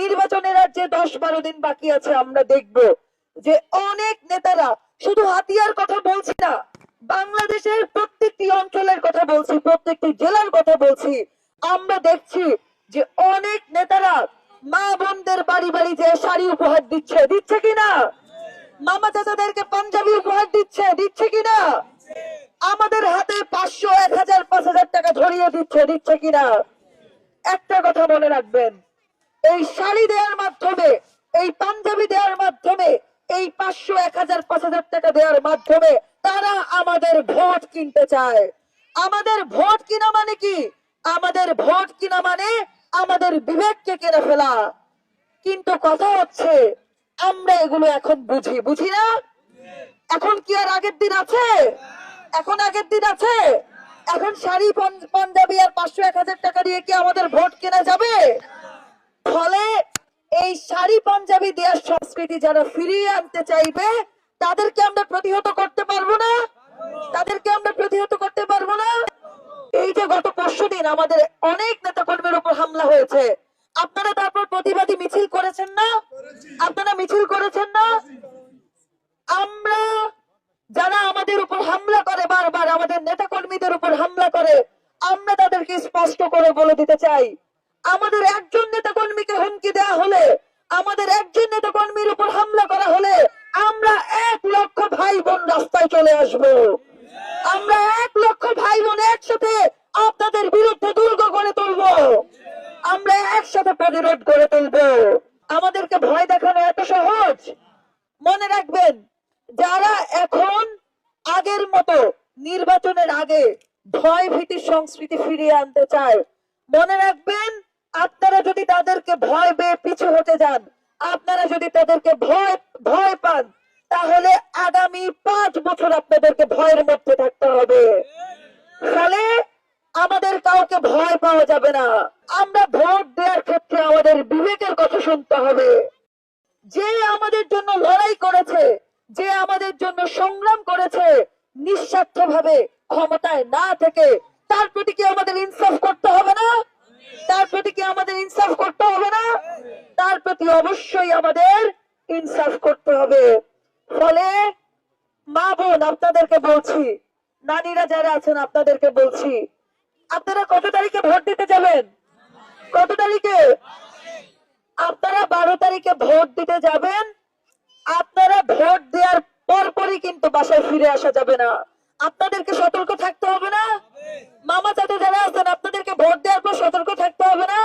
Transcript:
নির্বাচনের আর যে 10-12 দিন বাকি আছে আমরা দেখব যে অনেক নেতারা শুধু হাতিয়ার কথা বলছি না, বাংলাদেশের প্রত্যেকটি অঞ্চলের কথা বলছি, প্রত্যেকটি জেলার কথা বলছি, আমরা দেখছি যে অনেক নেতারা মা বোনদের বাড়ি বাড়ি যে শাড়ি উপহার দিচ্ছে কিনা, মামা চাচাদেরকে পাঞ্জাবি উপহার দিচ্ছে কিনা, আমাদের হাতে 500, 1000, 5000 টাকা ধরিয়ে দিচ্ছে কিনা। একটা কথা মনে রাখবেন, এই শাড়ি দেওয়ার মাধ্যমে, এই পাঞ্জাবি দেওয়ার মাধ্যমে, এই 500, 1000, 5000 টাকা দেওয়ার মাধ্যমে তারা আমাদের ভোট কিনতে চায়। আমাদের ভোট কিনা মানে কি? আমাদের ভোট কিনা মানে আমাদের বিবেককে কেড়ে ফেলা। কিন্তু কথা হচ্ছে আমরা এগুলো এখন বুঝি না। এখন কি আর আগের দিন আছে? এখন আগের দিন আছে? এখন শাড়ি পাঞ্জাবি আর 500, 1000 টাকা দিয়ে কি আমাদের ভোট কেনা যাবে? ফলে এই শাড়ি পাঞ্জাবি দেওয়ার সংস্কৃতি যারা ফিরিয়ে আনতে চাইবে তাদেরকে আমরা প্রতিহত করতে পারবো না? তাদেরকে আমরা প্রতিহত করতে পারবো না? এই যে গত পরশুদিন আমাদের অনেক নেতা কর্মীর উপর হামলা হয়েছে, আপনারা তারপর প্রতিবাদী মিছিল করেছেন না? আপনারা মিছিল করেছেন না? আমরা যারা আমাদের উপর হামলা করে, বারবার আমাদের নেতা কর্মীদের উপর হামলা করে, আমরা তাদেরকে স্পষ্ট করে বলে দিতে চাই, আমাদের একজন নেতা কর্মীকে হুমকি দেওয়া হলে, আমাদের একজন নেতা কর্মীর উপর হামলা করা হলে আমরা 1 লক্ষ ভাই বোন রাস্তায় চলে আসব। আমরা 1 লক্ষ ভাই বোন একসাথে আপনাদের বিরুদ্ধে দুর্গ গড়ে তুলব। আমরা একসাথে প্রতিরোধ গড়ে তুলব। আমাদেরকে ভয় দেখানো এত সহজ? মনে রাখবেন, যারা এখন আগের মতো নির্বাচনের আগে ভয় ভীতির সংস্কৃতি ফিরিয়ে আনতে চায়, মনে রাখবেন আপনারা যদি তাদেরকে ভয় পেয়ে পিছু হতে যান, আপনারা যদি তাদেরকে ভয় পান, তাহলে আগামী 5 বছর আপনাদেরকে ভয়ের মধ্যে থাকতে হবে। ফলে আমাদের কাউকে ভয় পাওয়া যাবে না। আমরা ভোট দেওয়ার ক্ষেত্রে আমাদের বিবেকের কথা শুনতে হবে। যে আমাদের জন্য লড়াই করেছে, যে আমাদের জন্য সংগ্রাম করেছে, নিঃস্বার্থভাবে ক্ষমতায় না থেকে তার প্রতি কি আমাদের ইনসাফ করতে হবে না? তার প্রতি কি আমাদের ইনসাফ করতে হবে না? তার প্রতি অবশ্যই আমাদের ইনসাফ করতে হবে। ফলে মা বোন আপনাদেরকে বলছি, নারীরা যারা আছেন আপনাদেরকে বলছি, আপনারা কত তারিখে ভোট দিতে যাবেন? কত তারিখে? আপনারা 12 তারিখে ভোট দিতে যাবেন। আপনারা ভোট দেওয়ার পরপরই কিন্তু বাসায় ফিরে আসা যাবে না। আপনাদেরকে সতর্ক থাকতে হবে না? মামা চাচা যারা আছেন আপনাদেরকে ভোট দেওয়ার পর সতর্ক থাকতে হবে না?